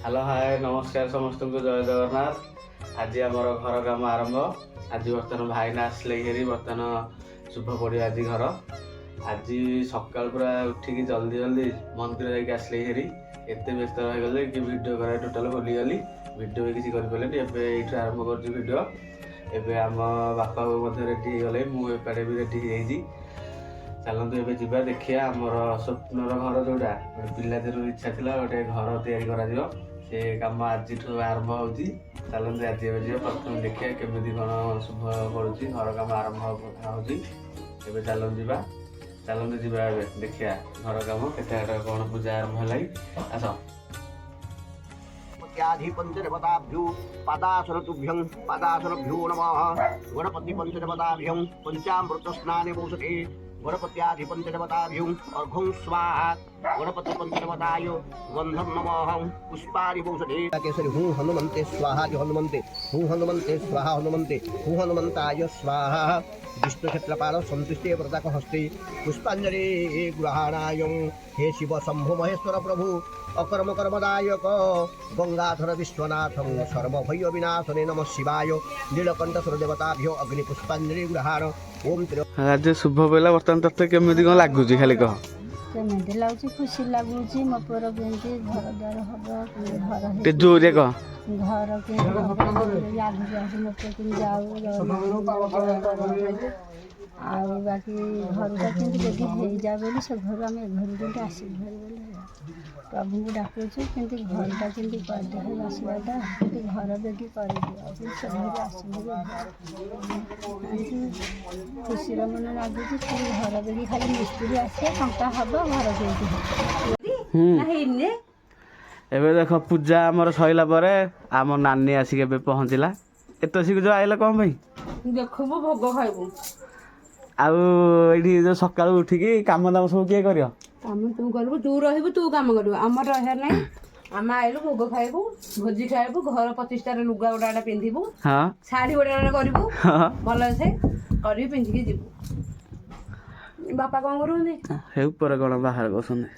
Hello hi नमस्कार समस्त को जय जगन्नाथ। आज आमर घर काम आरंभ। आज बर्तमान भाईना आसले हेरी बर्तमान शुभ पड़ो आज घर। आज सकाल पूरा उठिक जल्दी जल्दी मंदिर जाके आसले हेरी एत व्यस्त रहीगले कि वीडियो करा टोटाल भूलीगली वीडियो भी किसी करें। एवं आरंभ कर एबे आम बापा रेडी हो गले मुझे भी रेडी हो चलतु एवं जा देखिए आमर स्वप्नर घर जोटा पिला दिन इच्छा था गोटे घर तैयारी से कम आज आरंभ हो चलते आज प्रथम देखिए केमी कौन शुभ पड़ुची घर कम आरंभ हो चलते जा देखिए घर कम के कौन पूजा आरंभ है आस पंचदेवताभ्यो पदासनतुभ्यं पदासनभ्यो नमः गणपति पंचदेवताभ्यं पंचामृत स्नाने वोषते गणपत्याधि पंचदेवताभ्यं अर्घं स्वाहा गणपति पंचदेवताय गंधं नमः पुष्पाणि वोषते केसरी हूँ हनुमन्ते स्वाहा हनुमन्ते स्वाहा हनुमन्ताय स्वाहा विष्णु क्षेत्रपाल संतुष्टे व्रतक हस्ते पुष्पांजलि ग्रहणाय हे शिव शंभु महेश्वर प्रभु अकर्म कर्मदायक गंगाधर विश्वनाथ सर्वभय विनाशने नमः शिवाय नीलकंठ देवताभ्यो अग्नि पुष्पांजलि ग्रहण ओम आज शुभ बेला बर्तमान तते केमिति कौन लागुच खाली कह केमिति लागुच खुशी लागुच मो पुर केमिति घर द्वार हम घर जोरे कह घर के आगे मो पुर जाऊ आ बाकी घर का केमिति देखि हे जा बोली सब घर आम घर केमिति आसी घर बोली प्रभु को डाकुछु केमिति घर का केमिति कर दे आशीर्वाद केमिति घर देखि कर दियो सब घर आसी खुशी मन लगुच घर देखि खाली मिस्त्री आसे टंका हम घर केमिति एबे देख पूजा आमर सइला परे आम नानी आसिक एबे पहुँचला एत शीघ्र जो आइला कौन भाई देखबो भोग खाइबो आउ एठी जो सकाळ उठिकी काम दाम सब किए करियो काम तू करबो तू रहबो तू काम करबो हमर रहे नै हम आइलु भोग खाइबो भोजी खाइबो घर 25 टा लुगा उडाडा पिंधिबो हां साड़ी उडाडा करिबो भल से करि पिंधिकी जिबो बापा कोन करूनी हे ऊपर कोन बाहर बसने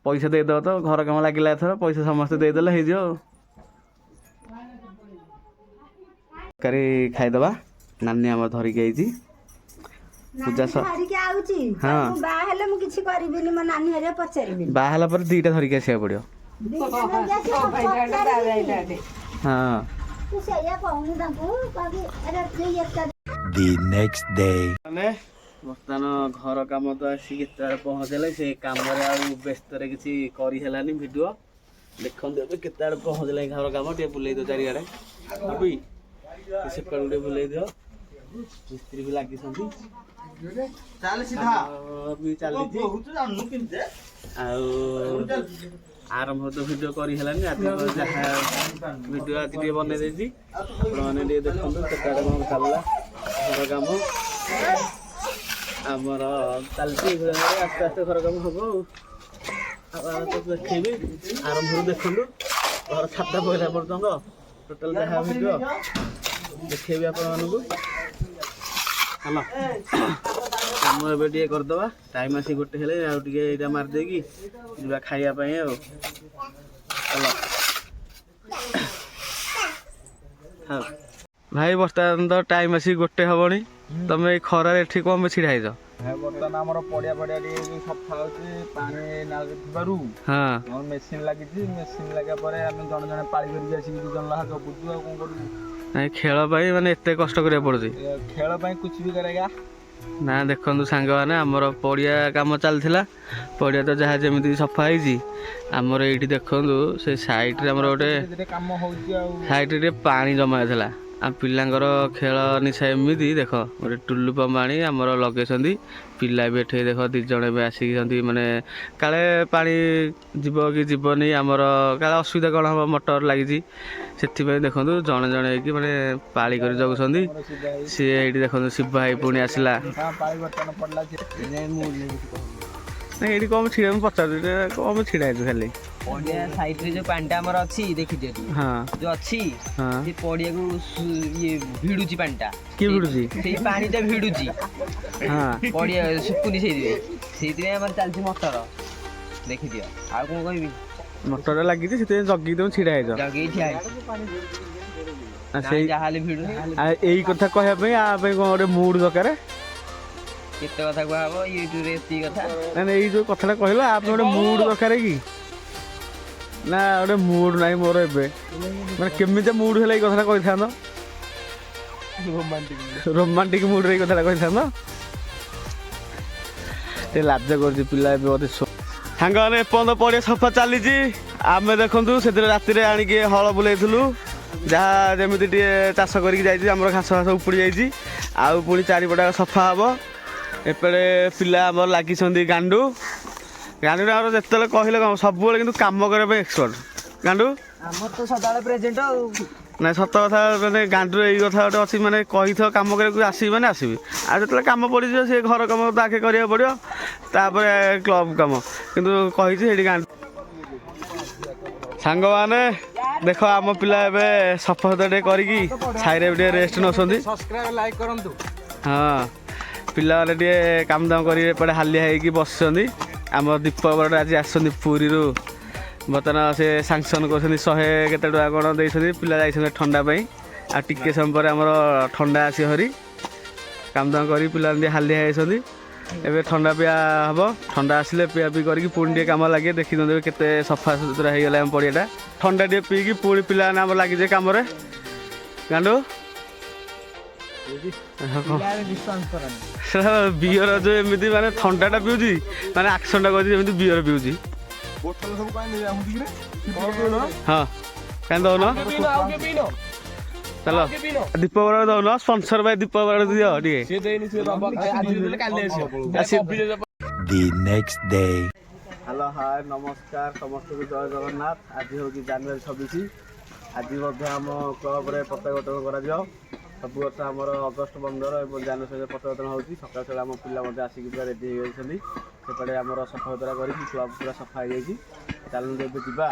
पैसा दे दो तो घर काम लागिला एथर पैसा समस्त दे देले हे जो करी खाइ दबा नानी हम धरि के आइजी पूजा धरि के आउची हां बा हेले मु किछि करबिनी म नानी हरे पचरिबी बा हला पर दीटा धरि के आसे पड़ियो हां तू सेया कहूनी तांको बाकी अरे प्लीज एकटा The next day माने बर्तमान घर काम तो आसी केतार पहुँचले से काम रे आ व्यस्त रे किछि करि हेलानी वीडियो देखन देबे केतार पहुँचले घर काम टे बुलै दो चारि आड़े अबी से पड़े बुलै दियो मिस्त्री भी लागी संती चल सीधा अभी चली जी बहुत जाननु किनते आ आरंभ तो वीडियो करी हेलानी आज जहा वीडियो आज टे बने देजी आपण माने टे देखन केतार कोन खाला घर काम आमर चलती आस्ते आस्ते घर कम हम तो देखेबी आरंभ देखु घर छाता पहला पर्यटन टोटाल जहाँ वीडियो देखेबी आपको हेलो कम ए करदे टाइम आसी गोटे हेले आगे मारदेकी जा खावाई चलो हाँ भाई बर्तमान तो टाइम आसी गोटे हेनी तुम खरार एठी कम छिड़ाई बर्तमान आमर पड़िया पड़िया सफा होची पानी नागु हां मेसिन लागिची मेसिन लगा परे हम जण जण पाळी करके आसी दु जण लाहा जपुचु आ कोन करू खेल पाई माने एते कष्ट करिया पड़ुची खेल पाई कुछ भी करेगा ना देखंतु सांग माने हमर पड़िया काम चलथिला पड़िया तो जहा जेमिति सफा होईची हमर एठी देखंतु से साइड रे हमर ओटे काम होची आ साइड रे पानी जमा थिला आ पिलांगर खेल निशा एमती देख गोटे टुलु पंप आनी आमर लगे पिला भी एठे देख दी जण भी आसिक माने काले पानी जीव कि जीवनी आमर काले असुविधा कौन हम मोटर लगी से देखो जड़े जड़े कि माने पाली कर जगुंट सी ये देखो शिव भाई पुणी आसला ये कम छिड़ा पचार कम छिड़ा खाली पड़िया साइड रे जो पांटा हमर अछि देखि दे हां जो अछि हां से पड़िया को ये भिडुची पांटा के भिडुची से पानी ता भिडुची हां पड़िया सुकुनी से दिवे हमर चलछि मोटर देखि दियो आ कोन कहबी ମଟର ଲାଗିଛି ସେଥିପାଇଁ ଜଗିକି ତମେ ଛିଡ଼ା ହେଇଛ। ଜଗିକି ଠିଆ ହେଇଛି। ସେଇ ଯାହାହେଲେ ଭିଡୁ ଏଇ କଥା କହିବା ପାଇଁ ଆ ପାଇଁ କ'ଣ ଗୋଟେ ମୁଡ୍ ଦରକାର? କେତେ କଥା କୁହାହବ ୟୁଟ୍ୟୁବରେ ଏତିକି କଥା। ନା ଏଇ ଯୋଉ କଥାଟା କହିଲ ଆ ପାଇଁ ଗୋଟେ ମୁଡ୍ ଦରକାର କି? ନା ଗୋଟେ ମୁଡ୍ ନାହିଁ ମୋର ଏବେ। ମାନେ କେମିତି ମୁଡ୍ ହେଲା ଏଇ କଥାଟା କହିଥାନ୍ତ? ରୋମାଣ୍ଟିକ ମୁଡ୍ରେ ଏଇ କଥାଟା କହିଥାନ୍ତ? ଟିକେ ଲାଜ କରୁଛି ପିଲା ଏବେ ବୋଧେ। ସାଙ୍ଗମାନେ ଏପର୍ଯ୍ୟନ୍ତ ପଡ଼ିଆ ସଫା ଚାଲିଛି। ଆମେ ଦେଖନ୍ତୁ ସେଥିରେ ରାତିରେ ଆଣିକି ହଳ ବୁଲେଇଥିଲୁ, ଯାହା ଯେମିତି ଟିକେ ଚାଷ କରିକି ଯାଇଛି, ଆମର ଘାସ ଘାସ ଉପୁଡ଼ି ଯାଇଛି। ଆଉ ପୁଣି ଚାରିପଟା ସଫା ହେବ। ଏପଟେ ପିଲା ଆମର ଲାଗିଛନ୍ତି ଗାଣ୍ଡୁ ଆମର ଯେତେବେଳେ କହିଲେ କ'ଣ ସବୁବେଳେ କିନ୍ତୁ କାମ କରିବା ପାଇଁ ଏକ୍ସପର୍ଟ। ଗାଣ୍ଡୁ ଆମର ତ ସଦାବେଳେ ପ୍ରେଜେଣ୍ଟ ଆଉ। ନାଇଁ ସତ କଥା, ମାନେ ଗାଣ୍ଡୁର ଏଇ କଥା ଗୋଟେ ଅଛି, ମାନେ କହିଥିବ କାମ କରିବାକୁ ଆସିବି ମାନେ ଆସିବି, ଆଉ ଯେତେବେଳେ କାମ ପଡ଼ିଯିବ ସେ ଘର କାମ ତାକେ କରିବାକୁ ପଡ଼ିବ, ତାପରେ କ୍ଲବ୍ କାମ, କିନ୍ତୁ କହିଛି ସେଇଠି ଗାଣ୍ଡୁ। ସାଙ୍ଗମାନେ ଦେଖ ଆମ ପିଲା ଏବେ ସଫାସୁତୁରା ଟିକେ କରିକି ଛାଇରେ ଟିକେ ରେଷ୍ଟ ନେଉଛନ୍ତି। ସବସ୍କ୍ରାଇବ ଲାଇକ୍ କରନ୍ତୁ। ହଁ, ପିଲାମାନେ ଟିକେ କାମ ଦାମ କରି ଏପଟେ ହାଲିଆ ହେଇକି ବସିଛନ୍ତି। ଆମ ଦୀପ ବରଟେ ଆଜି ଆସିଛନ୍ତି ପୁରୀରୁ, ବର୍ତ୍ତମାନ ସେ ସାଙ୍କସନ୍ କରୁଛନ୍ତି 100 କେତେ ଟଙ୍କା କ'ଣ ଦେଇଛନ୍ତି। ପିଲା ଯାଇଛନ୍ତି ଥଣ୍ଡା ପାଇଁ, ଆଉ ଟିକେ ସମୟ ପରେ ଆମର ଥଣ୍ଡା ଆସିବ ହରି। କାମ ଦାମ କରି ପିଲାମାନେ ଟିକେ ହାଲିଆ ହେଇଛନ୍ତି। ଏବେ ଥଣ୍ଡା ପିଆ ହେବ, ଥଣ୍ଡା ଆସିଲେ ପିଆ ପିଇ କରିକି ପୁଣି ଟିକେ କାମ ଲାଗେ। ଦେଖିଦିଅନ୍ତୁ କେତେ ସଫା ସୁତୁରା ହେଇଗଲା ଆମ ପଡ଼ିଆଟା। ଥଣ୍ଡା ଟିକେ ପିଇକି ପୁଣି ପିଲାମାନେ ଆମର ଲାଗିଯିବେ କାମରେ। ଗାଣ୍ଡୁ ବିୟର ଯୋଉ ଏମିତି ମାନେ ଥଣ୍ଡାଟା ପିଉଛି, ମାନେ ଆକ୍ସନଟା କରୁଛି ଯେମିତି ବିୟର ପିଉଛି। ହଁ, କାହିଁ ଦଉନ? ଚାଲ ଦୀପ ବରା ଦଉନ, ସ୍ପନ୍ସର ଭାଇ ଦୀପ ବରା ଦିଅ ଟିକେ। The next day. ହ୍ୟାଲୋ, ହାଏ, ନମସ୍କାର ସମସ୍ତଙ୍କୁ, ଜୟ ଜଗନ୍ନାଥ। ଆଜି ହେଉଛି ଜାନୁଆରୀ 26। ଆଜି ମଧ୍ୟ ଆମ କ୍ଲବରେ ପତାକା ଉତ୍ତୋଳନ କରାଯିବ। ସବୁ ବର୍ଷ ଆମର ଅଗଷ୍ଟ 15 ଏବଂ ଜାନୁଆରୀ ପତାକା ଉତ୍ତୋଳନ ହେଉଛି। ସକାଳୁ ସକାଳୁ ଆମ ପିଲା ମଧ୍ୟ ଆସିକି ପୁରା ରେଡ଼ି ହେଇଯାଇଛନ୍ତି। ସେପଟେ ଆମର ସଫାସୁତୁରା କରିକି କ୍ଲବ୍ ପୁରା ସଫା ହେଇଯାଇଛି। ଚାଲନ୍ତୁ ଏବେ ଯିବା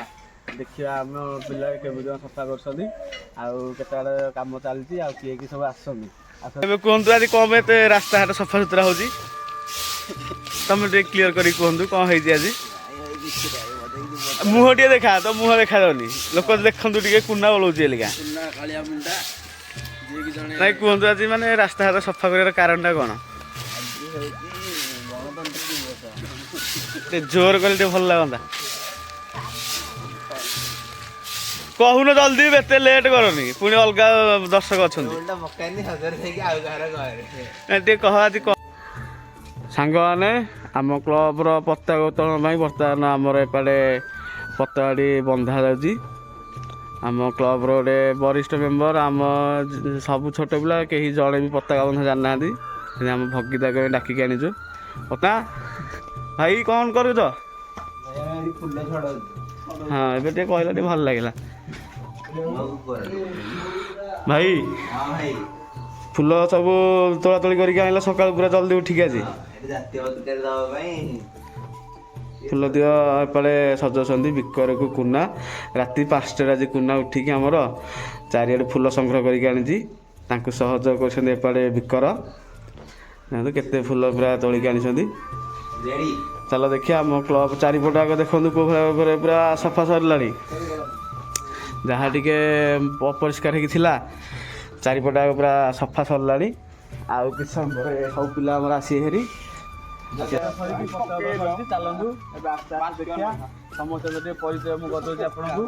ଦେଖିବା ଆମ ପିଲା କେମିତି କ'ଣ ସଫା କରୁଛନ୍ତି, ଆଉ କେତେବେଳେ କାମ ଚାଲିଛି, ଆଉ କିଏ କିଏ ସବୁ ଆସୁଛନ୍ତି। ଏବେ କୁହନ୍ତୁ ଆଜି କ'ଣ ପାଇଁ ଏତେ ରାସ୍ତାଘାଟ ସଫାସୁତୁରା ହେଉଛି? ତମେ ଟିକେ କ୍ଲିୟର କରିକି କୁହନ୍ତୁ କ'ଣ ହେଇଛି ଆଜି। ମୁହଁ ଟିକେ ଦେଖା, ତ ମୁହଁ ଦେଖାଯାଉନି, ଲୋକ ଦେଖନ୍ତୁ ଟିକେ କୁନା ବଳଉଛି ଏଲିକା। ନାଇଁ କୁହନ୍ତୁ ଆଜି ମାନେ ରାସ୍ତାଘାଟ ସଫା କରିବାର କାରଣଟା କ'ଣ? ଟିକେ ଜୋର କଲେ ଟିକେ ଭଲ ଲାଗନ୍ତା। କହୁନ ଜଲ୍ଦି, ଏତେ ଲେଟ୍ କରନି, ପୁଣି ଅଲଗା ଦର୍ଶକ ଅଛନ୍ତି। ଟିକେ କହ ଆଜି କହ। ସାଙ୍ଗମାନେ ଆମ କ୍ଲବର ପତାକା ଉତ୍ତୋଳନ ପାଇଁ ବର୍ତ୍ତମାନ ଆମର ଏପଟେ ପତାକାଟି ବନ୍ଧା ଯାଉଛି। ଆମ କ୍ଲବର ଗୋଟେ ବରିଷ୍ଠ ମେମ୍ବର, ଆମ ସବୁ ଛୋଟ ପିଲା କେହି ଜଣେ ବି ପତାକା ବନ୍ଧା ଜାଣିନାହାନ୍ତି। ଆମ ଭଗିତାକୁ ଡାକିକି ଆଣିଛୁ। ପତା ଭାଇ କ'ଣ କରୁଛ? ହଁ, ଏବେ ଟିକେ କହିଲା ଟିକେ ଭଲ ଲାଗିଲା। ଭାଇ ଫୁଲ ସବୁ ତୋଳାତୋଳି କରିକି ଆଣିଲ ସକାଳୁ ପୁରା ଜଲ୍ଦି ଉଠିକି ଆଜି। ଫୁଲ ଦିଅ ଏପଟେ ସଜାଉଛନ୍ତି ବିକରକୁ କୁନା। ରାତି 5ଟାରେ ଆଜି କୁନା ଉଠିକି ଆମର ଚାରିଆଡ଼େ ଫୁଲ ସଂଗ୍ରହ କରିକି ଆଣିଛି। ତାଙ୍କୁ ସହଯୋଗ କରୁଛନ୍ତି ଏପଟେ ବିକର। ଦେଖନ୍ତୁ କେତେ ଫୁଲ ପୁରା ତୋଳିକି ଆଣିଛନ୍ତି। ଚାଲ ଦେଖିବା ଆମ କ୍ଲବ୍ ଚାରିପଟ ଆଗ ଦେଖନ୍ତୁ କେଉଁ ଭଳିଆ ଭାବରେ ପୁରା ସଫା ସରିଲାଣି। ଯାହା ଟିକେ ଅପରିଷ୍କାର ହେଇକି ଥିଲା ଚାରିପଟ ଆଗ ପୁରା ସଫା ସରିଲାଣି। ଆଉ କିଛି ସମୟ ପରେ ସବୁ ପିଲା ଆମର ଆସିବେ ହେରି। ଚାଲନ୍ତୁ ଏବେ ଆସ୍ତେ ଆସ୍ତେ ଦେଖିବା। ସମସ୍ତଙ୍କ ଟିକେ ପରିଚୟ ମୁଁ କରିଦେଉଛି ଆପଣଙ୍କୁ।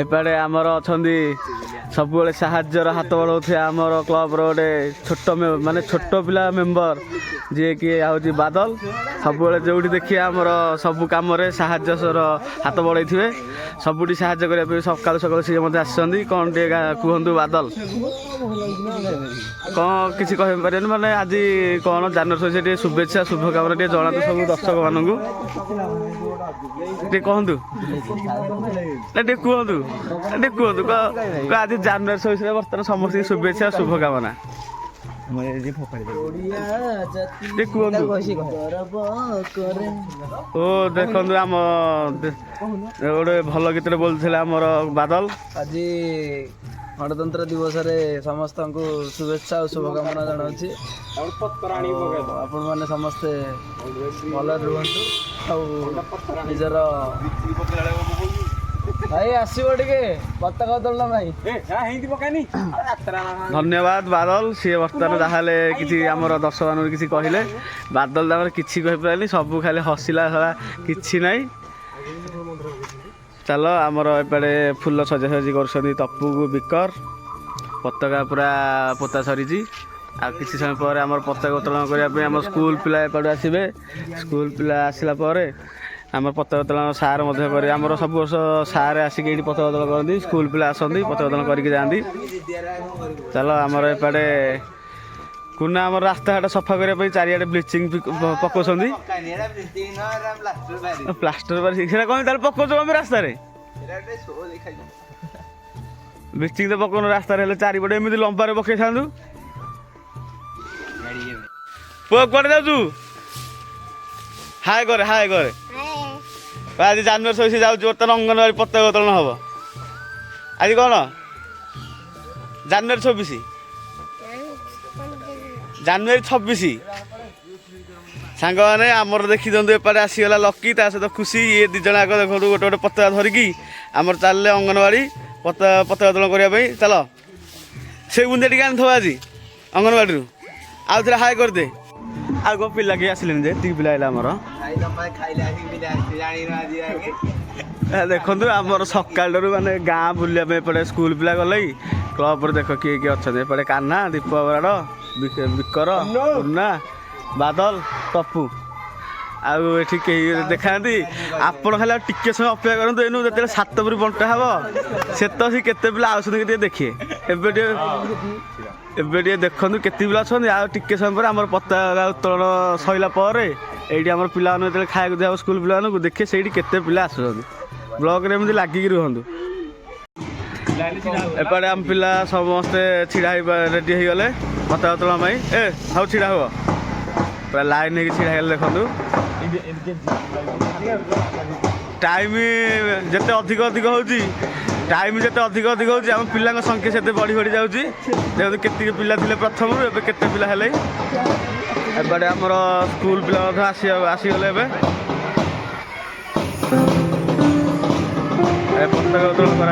ଏପଟେ ଆମର ଅଛନ୍ତି ସବୁବେଳେ ସାହାଯ୍ୟର ହାତ ବଢ଼ାଉଥିବା ଆମର କ୍ଲବର ଗୋଟେ ଛୋଟ ପିଲା ମେମ୍ବର, ଯିଏକି ହେଉଛି ବାଦଲ। ସବୁବେଳେ ଯେଉଁଠି ଦେଖିବା ଆମର ସବୁ କାମରେ ସାହାଯ୍ୟର ହାତ ବଢ଼େଇଥିବେ, ସବୁଠି ସାହାଯ୍ୟ କରିବା ପାଇଁ ସକାଳୁ ସକାଳୁ ସିଏ ମଧ୍ୟ ଆସିଛନ୍ତି। କ'ଣ ଟିକେ କୁହନ୍ତୁ ବାଦଲ, କ'ଣ କିଛି କହିପାରିବେନି? ମାନେ ଆଜି କ'ଣ ଜାନୁଆରୀ 26 ଟିକେ ଶୁଭେଚ୍ଛା ଶୁଭକାମନା ଟିକେ ଜଣାନ୍ତୁ ସବୁ ଦର୍ଶକମାନଙ୍କୁ। ଟିକେ କହନ୍ତୁ, ଟିକେ କୁହନ୍ତୁ, ଟିକେ କୁହନ୍ତୁ ଆଜି ଜାନୁଆରୀ 26 ବର୍ତ୍ତମାନ ସମସ୍ତଙ୍କୁ ଶୁଭେଚ୍ଛା ଶୁଭକାମନା। ଟିକେ କୁହନ୍ତୁ। ଓ ଦେଖନ୍ତୁ ଆମ ଗୋଟେ ଭଲ ଗୀତଟେ ବୋଲୁଥିଲେ ଆମର ବାଦଲ। ଆଜି गणतंत्र दिवस समस्त को शुभेच्छा और शुभकामना जनावि आपण मैंने समस्ते भल रुहतु निजर भाई आसो टे पताका उतोलन भाई धन्यवाद बादल सी बर्तमान जहाँ कि आमर दर्शक मान किसी कहले बादल तापर किसी कहीपर सब खाली हसिला सारा कि ना चल आमर एपटे फुल सजासजी कर तपू को बिकर पताका पूरा पोता सरी आ किसी समय पर आम पताका उत्तोलन करने आम स्कूल पिला एपटे आसवे स्कूल पिला आसला आम पताका उत्तोलन सार आमर सब वर्ष सार आसिक ये पताका उत्तोलन करती स्कूल पिला आसती पताका उत्तोलन करके जाती चलो आमर एपटे कुना आम रास्ता घाट सफा करने चारिआडे ब्लीचिंग पकाउछन् प्लास्टर कौन पकाउछ आम रास्तार ब्लीचिंग तो पकाउन रास्तार चारिपटे एमती लंबार पकई था पुआ कड़े जाऊ हाय करे आज जानुआरी 26 जाऊँ बर्तमान अंगनवाड़ी पताका उत्तोलन हम आज कौन जानुआरी 26 जानुआरी 26 सांग मैंने आमर देखी दिखाते एपटे आसीगला लकी ता सहित खुशी ये दिज आग देखो गोटे गोटे पताका धरिकी आमर चलले अंगनवाड़ी पताका उत्तोलन करने चल से बुंदे टी आनी आज अंगनवाड़ी आउ थे हाय करदे आ गो पिला किए आसिले जे ती पिला आमर देखु आमर सकाल माने गाँ बुलाप एपटे स्कूल पिला गले क्लब पर देख किए किए अच्छा एपटे कान्हा दीप बराड़ बिकर पूर्णा बादल टपू आउ कहीं देखा आपण खाली टिके समय अपेक्षा करूँ एनु जो 7 पुरी बंटा हम से तो सी केते पिला आसुँच देखिए एबे देखु केते पिला अच्छा टिके समय पर आम पताका उत्तोलन सरला ये आम पिला खाया दिया स्कूल पिला देखिए से केते पिला आसुँच ब्लॉक रे एमती लागिक रुहतु एपटे आम पिला समस्ते छिड़ा रेडी हो गले पताका उत्तोलन ए सब छिड़ा हो पूरा लाइन हो छिड़ा देखु टाइम जिते अधिक अधिक होची टाइम जिते अधिक अधिक होची आम पिला संख्या से बढ़ी बढ़ी जाऊँगी देखो केत पिला थे प्रथम रू केते पिला हेले एपटे आमर स्कूल पिला आसीगले पताका उत्तोलन कर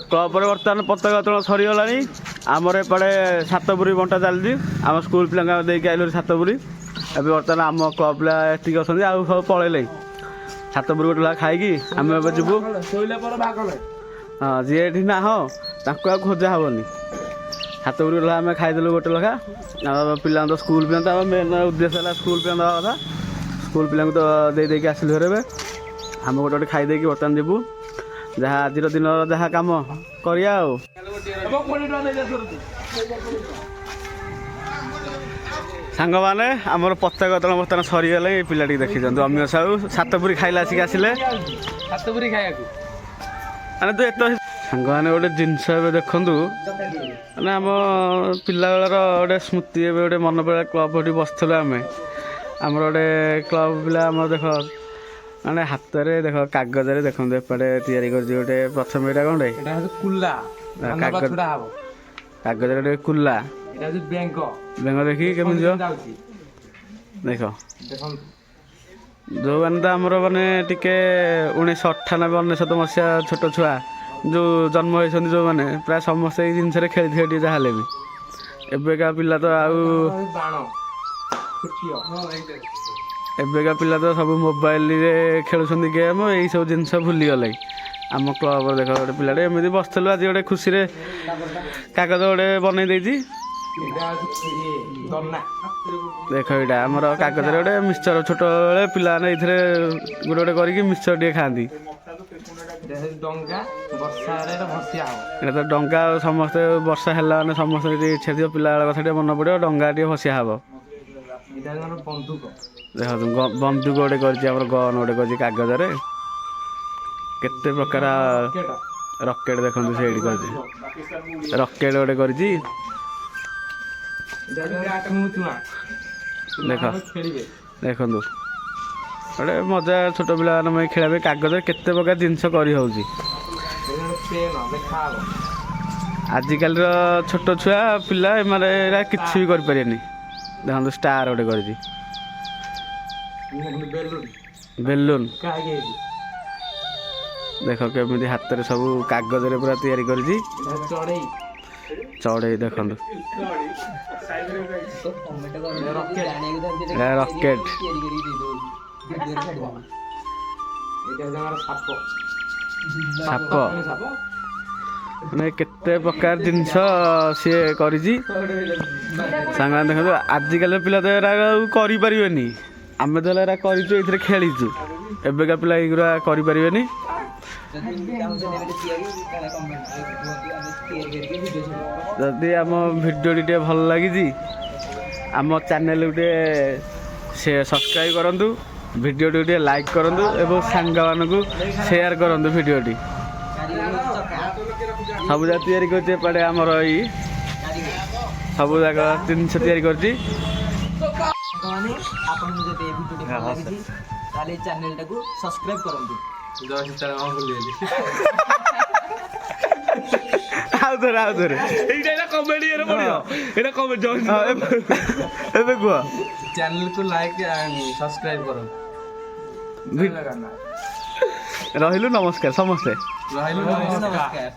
क्लब बर्तमान पताका उत्तोलन सरीगला आमर एपटे 7 पुरी बंटा चलती आम स्कूल पिला देके आइल 7 पुरी एवं बर्तमान आम क्लब पिला एति अच्छा सब पलैले 7 पुरी गोटे खाई आम जीवु हाँ जी ये ना हाँ खोजा हेनी 7 पुरी गोटे आम खाईदेलु गोटे लखा पिला तो स्कूल पिला तो मेन उद्देश्य है स्कूल पिला दवा कथा स्कूल पिला तो देके आसिलु घरे आम गोटे गोटे खाईदे बर्तमान जीवु जहाँ आज दिन जहाँ कम करिया सांग मैंने आमर पताका उत्तोलन बर्तमान सरीगले पिला देखी अमीय साहू 7 पुरी खाइला आसिक आसिले 7 पुरी खाया मैंने तो एत सांग मैंने गोटे जिनस देखु मैंने आम पिला बेलार गोटे स्मृति गोटे मन पड़ा क्लब ये बसलु आम आमर गोटे क्लब पिला आम देख माने हाथ में देख कागज देखो एपटे तैयारी गोटे प्रथम यहाँ कौन कागज गोटे कुला बेंग देखी केमी देख जो मैंने तो आमर माने टिके 1998 19 मसीहा छोट छुआ जो जन्म होती जो मैंने प्राय समस्त ये जिनस खेली जहाँ भी एबेका पिला तो एबेका पिला तो सब मोबाइल रे खेलुछंदी गेम यही सब जिनस भूली गले आम क्लब देख गोटे पिलाटे एमती बसलु आज गोटे खुशी रे कागज गोटे बनई देती देख यहाँ आमर कागज गोटे मिक्सचर छोट बेले पिला गोटे गोटे करके मिक्सचर टे खाती ଡଙ୍ଗା ବର୍ଷାରେ ଭସିଆ ହବ। ଏଇଟା ତ ଡଙ୍ଗା ଆଉ ସମସ୍ତେ ବର୍ଷା ହେଲା ମାନେ ସମସ୍ତେ ଟିକେ ଇଚ୍ଛା ଥିବ ପିଲାବେଳ କଥା ଟିକେ ମନେ ପଡ଼ିବ ଡଙ୍ଗା ଟିକେ ଭସିଆ ହବ। ଏଇଟା ଆମର ବନ୍ଧୁକ। ଦେଖନ୍ତୁ ବନ୍ଧୁକ ଗୋଟେ କରିଛି ଆମର ଗନ୍ ଗୋଟେ କରିଛି କାଗଜରେ କେତେ ପ୍ରକାର ରକେଟ୍ ଦେଖନ୍ତୁ ସେଇଠି କରିଛି ରକେଟ୍ ଗୋଟେ କରିଛି ଦେଖ ଦେଖନ୍ତୁ ଗୋଟେ ମଜା ଛୋଟ ପିଲାମାନଙ୍କ ପାଇଁ ଖେଳିବା ପାଇଁ କାଗଜରେ କେତେ ପ୍ରକାର ଜିନିଷ କରିହେଉଛି। ଆଜିକାଲିର ଛୋଟ ଛୁଆ ପିଲା ଏମାନେ ଏରା କିଛି ବି କରିପାରିବେନି। ଦେଖନ୍ତୁ ଷ୍ଟାର ଗୋଟେ କରିଛି ବେଲୁନ୍ ଦେଖ କେମିତି ହାତରେ ସବୁ କାଗଜରେ ପୁରା ତିଆରି କରିଛି ଚଢ଼େଇ ଦେଖନ୍ତୁ ରକେଟ୍ ସାପ ମାନେ କେତେ ପ୍ରକାର ଜିନିଷ ସିଏ କରିଛି ସାଙ୍ଗମାନେ ଦେଖନ୍ତୁ ଆଜିକାଲି ପିଲା ତ ଏରା ଆଉ କରିପାରିବେନି ଆମେ ତ ଏରା କରିଛୁ ଏଇଥିରେ ଖେଳିଛୁ ଏବେକା ପିଲା ଏଇଗୁରା କରିପାରିବେନି। ଯଦି ଆମ ଭିଡ଼ିଓଟି ଟିକେ ଭଲ ଲାଗିଛି ଆମ ଚ୍ୟାନେଲକୁ ଟିକେ ସବସ୍କ୍ରାଇବ୍ କରନ୍ତୁ ଭିଡ଼ିଓଟି ଟିକେ ଲାଇକ୍ କରନ୍ତୁ ଏବଂ ସାଙ୍ଗମାନଙ୍କୁ ସେୟାର କରନ୍ତୁ ଭିଡ଼ିଓଟି। ସବୁ ଯାକ ତିଆରି କରିଛି ଏପଟେ ଆମର ଏଇ ସବୁ ଯାକ ଜିନିଷ ତିଆରି କରିଛି। ଆପଣଙ୍କୁ ଯଦି ଏ ଭିଡ଼ିଓଟି ଭଲ ଲାଗିଛି ତାହେଲେ এই ଚ୍ୟାନେଲଟାକୁ ସବସ୍କ୍ରାଇବ୍ କରନ୍ତୁ। ଆଉଥରେ ଏଇଟା କମେଡି ପଡ଼ିବ ଏଇଟା କମେଡି ଏବେ କୁହ ଚ୍ୟାନେଲକୁ ଲାଇକ୍ ସବସ୍କ୍ରାଇବ୍ କରନ୍ତୁ। ରହିଲୁ ନମସ୍କାର ସମସ୍ତେ ରହିଲୁ ନମସ୍କାର।